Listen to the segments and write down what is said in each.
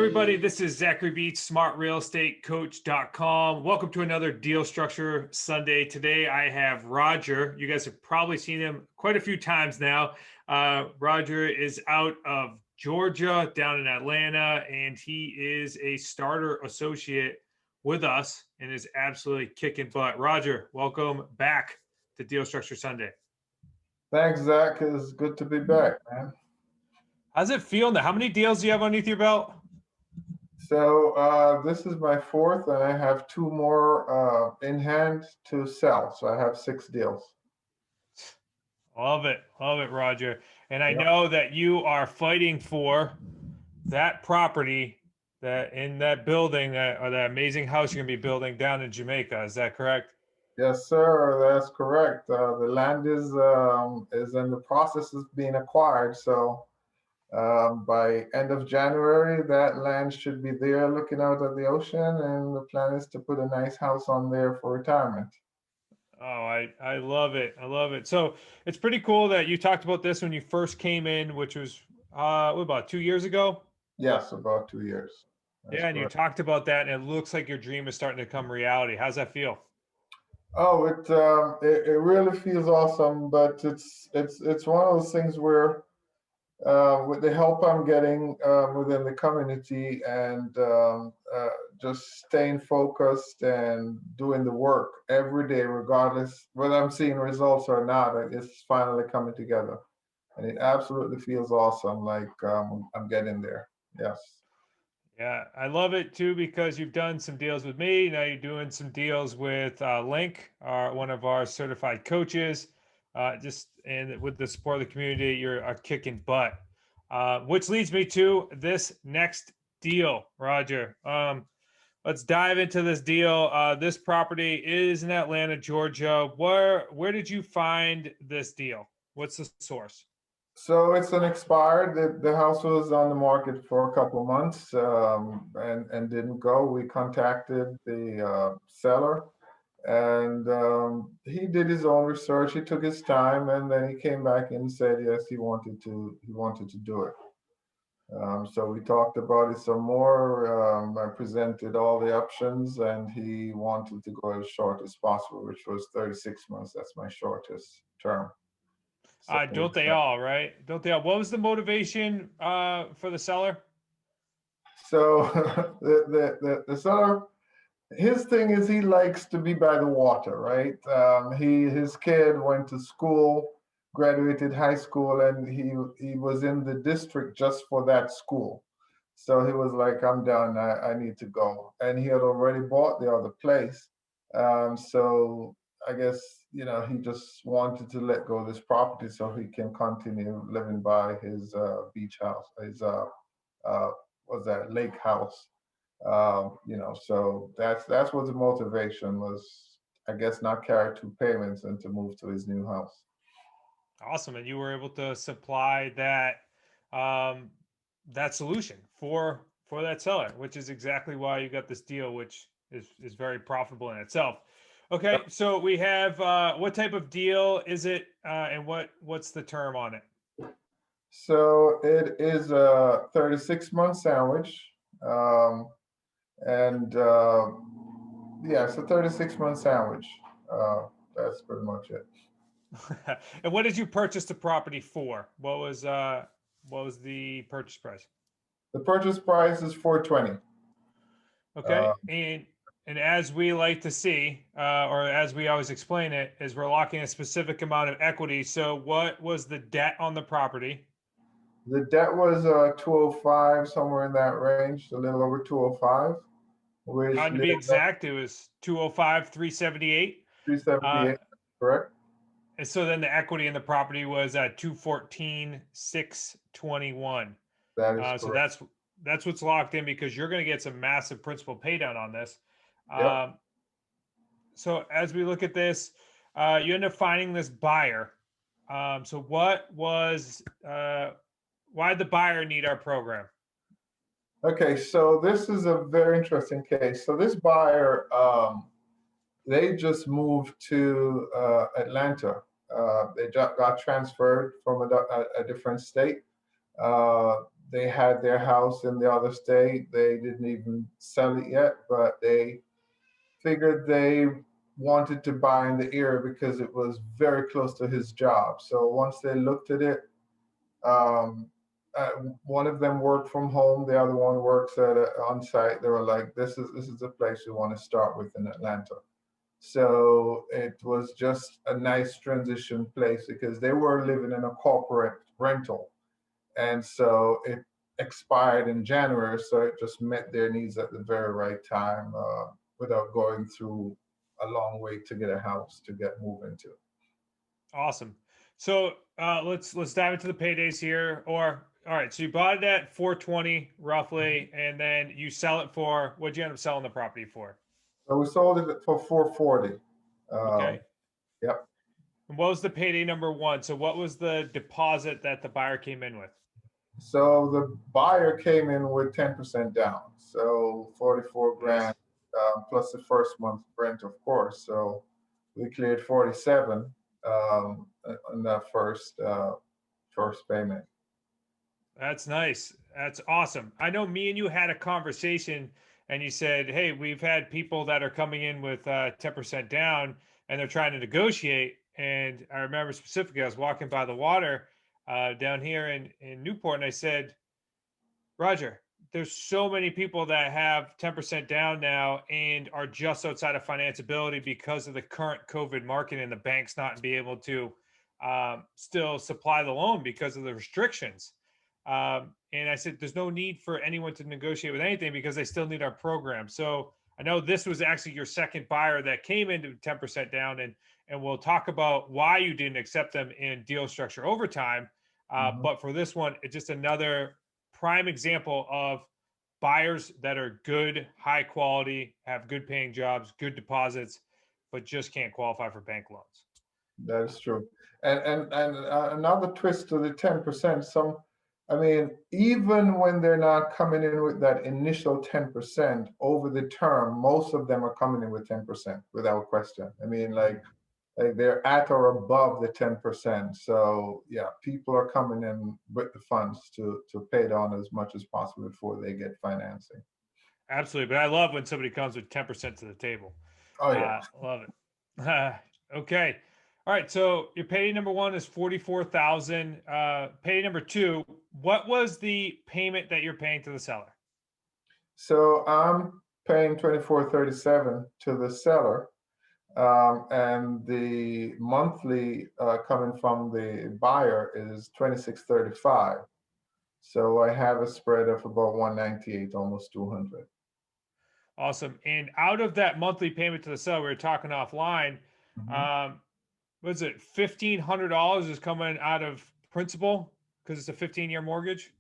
everybody. This is Zachary Beats, smartrealestatecoach.com. Welcome to another Deal Structure Sunday. Today I have Roger. You guys have probably seen him quite a few times now. Roger is out of Georgia, down in Atlanta, and he is a starter associate with us and is absolutely kicking butt. Roger, welcome back to Deal Structure Sunday. Thanks, Zach. It's good to be back, man. How's it feel now? How many deals do you have underneath your belt? So this is my fourth, and I have two more in hand to sell. So I have 6 deals. Love it, Roger. And I know that you are fighting for that property that in that building or that amazing house you're gonna be building down in Jamaica. Is that correct? Yes, sir. That's correct. The land is in the process of being acquired. So by end of January, that land should be there looking out at the ocean, and the plan is to put a nice house on there for retirement. Oh, I love it. I love it. So it's pretty cool that you talked about this when you first came in, which was what, about 2 years ago? Yes, about 2 years. That's Yeah, and correct. you talked about that, and it looks like your dream is starting to come reality. How's that feel? Oh, it really feels awesome, but it's one of those things where with the help I'm getting within the community and just staying focused and doing the work every day, regardless whether I'm seeing results or not, it's finally coming together, and it absolutely feels awesome. Like I'm getting there. Yes. Yeah, I love it too because you've done some deals with me. Now you're doing some deals with Link, one of our certified coaches. And with the support of the community, you're kicking butt. Which leads me to this next deal, Roger. Let's dive into this deal. This property is in Atlanta, Georgia. Where did you find this deal? What's the source? So it's an expired. The house was on the market for a couple of months and didn't go. We contacted the seller, and he did his own research. He took his time, and then he came back and said yes, he wanted to do it. So we talked about it some more. I presented all the options, and he wanted to go as short as possible, which was 36 months. That's my shortest term. So Don't they all, right? Don't they all? What was the motivation for the seller? So the seller, his thing is he likes to be by the water, right? His kid went to school, graduated high school, and he was in the district just for that school. So he was like, I'm done. I need to go. And he had already bought the other place. So I guess, he just wanted to let go of this property so he can continue living by his beach house, his was that lake house. So that's what the motivation was. I guess not carry 2 payments and to move to his new house. Awesome, and you were able to supply that solution for that seller, which is exactly why you got this deal, which is very profitable in itself. Okay, so we have what type of deal is it, and what's the term on it? So it is a 36-month sandwich, and yeah, it's a 36-month sandwich. That's pretty much it. And what did you purchase the property for? What was the purchase price? The purchase price is $420. Okay, and as we like to see, or as we always explain it, is we're locking a specific amount of equity. So what was the debt on the property? The debt was 205, somewhere in that range, a little over 205. To be exact, it was 205, 378. 378, correct? And so then the equity in the property was at 214, 621. That is correct. So that's what's locked in because you're going to get some massive principal pay down on this. Yep. So as we look at this, you end up finding this buyer. So why did the buyer need our program? Okay, so this is a very interesting case. So this buyer, they just moved to Atlanta. They got transferred from a different state. they had their house in the other state. They didn't even sell it yet, but they figured they wanted to buy in the area because it was very close to his job. So once they looked at it, um, uh, one of them worked from home, the other one works at on site. They were like, "This is the place we want to start with in Atlanta." So it was just a nice transition place because they were living in a corporate rental, and so it expired in January. So it just met their needs at the very right time, without going through a long wait to get a house to get moved into. Awesome. So let's dive into the paydays here. Or all right, so you bought it at 420 roughly, and then you sell it for what'd you end up selling the property for? So we sold it for 440. Okay. Yep. And what was the payday number one? So what was the deposit that the buyer came in with? So the buyer came in with 10% down, so 44 Nice. grand, plus the first month rent, of course. So we cleared 47, on that first payment. That's nice. That's awesome. I know me and you had a conversation and you said, "Hey, we've had people that are coming in with 10% down and they're trying to negotiate." And I remember specifically, I was walking by the water down here in Newport, and I said, "Roger, there's so many people that have 10% down now and are just outside of financeability because of the current COVID market and the banks not be able to still supply the loan because of the restrictions." And I said, "There's no need for anyone to negotiate with anything because they still need our program." So I know this was actually your second buyer that came into 10% down, and we'll talk about why you didn't accept them in deal structure overtime. Mhm. But for this one, it's just another prime example of buyers that are good, high quality, have good paying jobs, good deposits, but just can't qualify for bank loans. That is true. And another twist to the 10%, I mean, even when they're not coming in with that initial 10% over the term, most of them are coming in with 10% without question. I mean, like they're at or above the 10%. So yeah, people are coming in with the funds to pay down as much as possible before they get financing. Absolutely. But I love when somebody comes with 10% to the table. Oh yeah. Love it. Okay. All right. So your payday number one is 44,000. Payday number two, what was the payment that you're paying to the seller? So I'm paying 24.37 to the seller, and the monthly, coming from the buyer is 26.35. So I have a spread of about 198, almost 200. Awesome. And out of that monthly payment to the seller, we were talking offline. Mhm. Um, was it $1,500 is coming out of principal because it's a 15-year mortgage?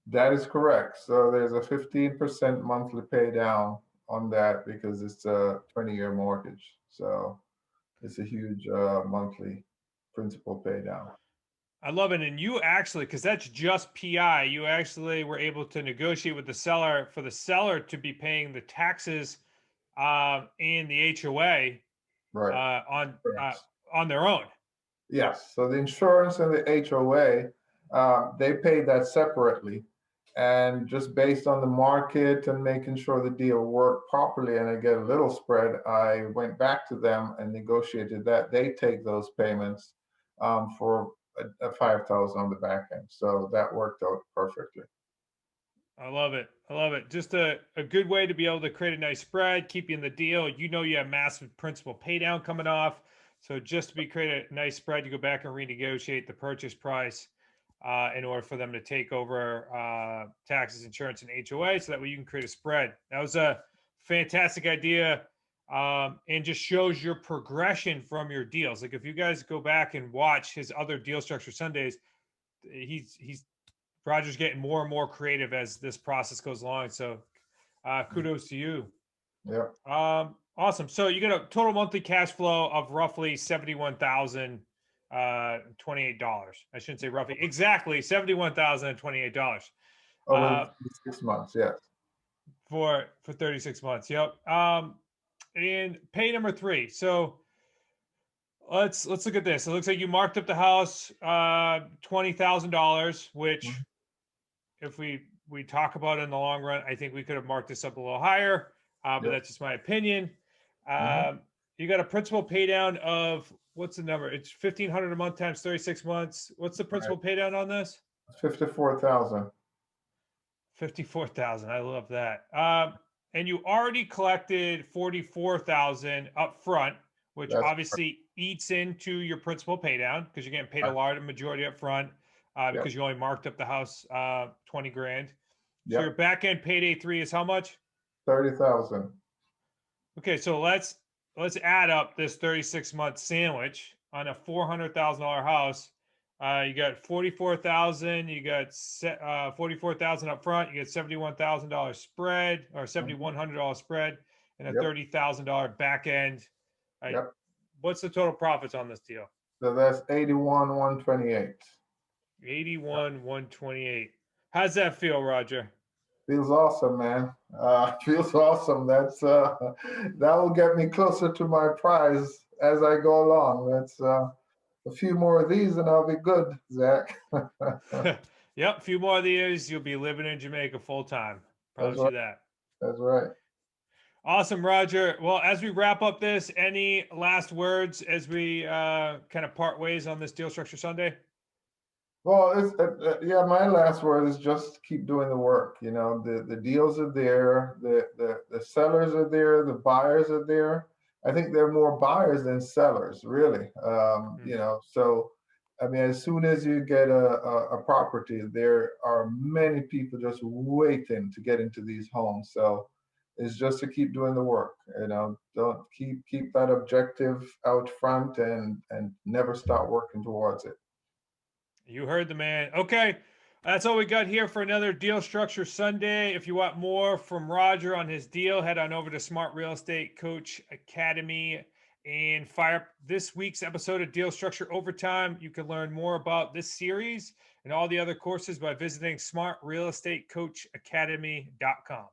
That is correct. So there's a 15% monthly pay down on that because it's a 20-year mortgage. So it's a huge, monthly principal pay down. I love it. And you actually, because that's just PI, you actually were able to negotiate with the seller for the seller to be paying the taxes and the HOA Right. uh, on uh, Correct. on their own. Yes. So the insurance and the HOA, they pay that separately. And just based on the market and making sure the deal worked properly and I get a little spread, I went back to them and negotiated that they take those payments, for a 5,000 on the back end. So that worked out perfectly. I love it. I love it. Just a good way to be able to create a nice spread, keep you in the deal. You know you have massive principal pay down coming off. So just to be create a nice spread, you go back and renegotiate the purchase price in order for them to take over taxes, insurance, and HOA, so that way you can create a spread. That was a fantastic idea, and just shows your progression from your deals. Like if you guys go back and watch his other deal structure Sundays, he's Roger's getting more and more creative as this process goes along. So kudos to you. Yeah. Awesome. So you get a total monthly cash flow of roughly $71,028. I shouldn't say roughly, exactly $71,028 Over uh, 6 months. Yes. for 36 months. Yep. And pay number three. So let's look at this. It looks like you marked up the house $20,000, which if we talk about it in the long run, I think we could have marked this up a little higher, but Yep. that's just my opinion. Mhm. You got a principal pay down of, what's the number? It's 1,500 a month times 36 months. What's the Right. principal pay down on this? 54,000. 54,000. I love that. And you already collected 44,000 up front, which That's obviously eats into your principal pay down because you're getting paid a right. large majority up front Yep. because you only marked up the house 20 grand. So your Yep. back end payday 3 is how much? 30,000. Okay, so let's add up this 36-month sandwich on a $400,000 house. You got 44,000. You got 44,000 up front. You get $71,000 spread or Mhm. $7,100 spread, and a Yep. $30,000 back end. Uh, Yep. what's the total profits on this deal? So that's 81,128. 81,128. How's that feel, Roger? Feels awesome, man. Feels awesome. That will get me closer to my prize as I go along. That's a few more of these and I'll be good, Zach. Yep, a few more of these, you'll be living in Jamaica full time. That's Promise right. you that. That's right. Awesome, Roger. Well, as we wrap up this, any last words as we kind of part ways on this Deal Structure Sunday? Well, yeah. My last word is just keep doing the work. You know, the deals are there, the sellers are there, the buyers are there. I think there are more buyers than sellers, really. You Mhm. know, so I mean, as soon as you get a property, there are many people just waiting to get into these homes. So it's just to keep doing the work. You know, don't keep that objective out front and never stop working towards it. You heard the man. Okay. That's all we got here for another Deal Structure Sunday. If you want more from Roger on his deal, head on over to Smart Real Estate Coach Academy and fire up this week's episode of Deal Structure Overtime. You can learn more about this series and all the other courses by visiting smartrealestatecoachacademy.com.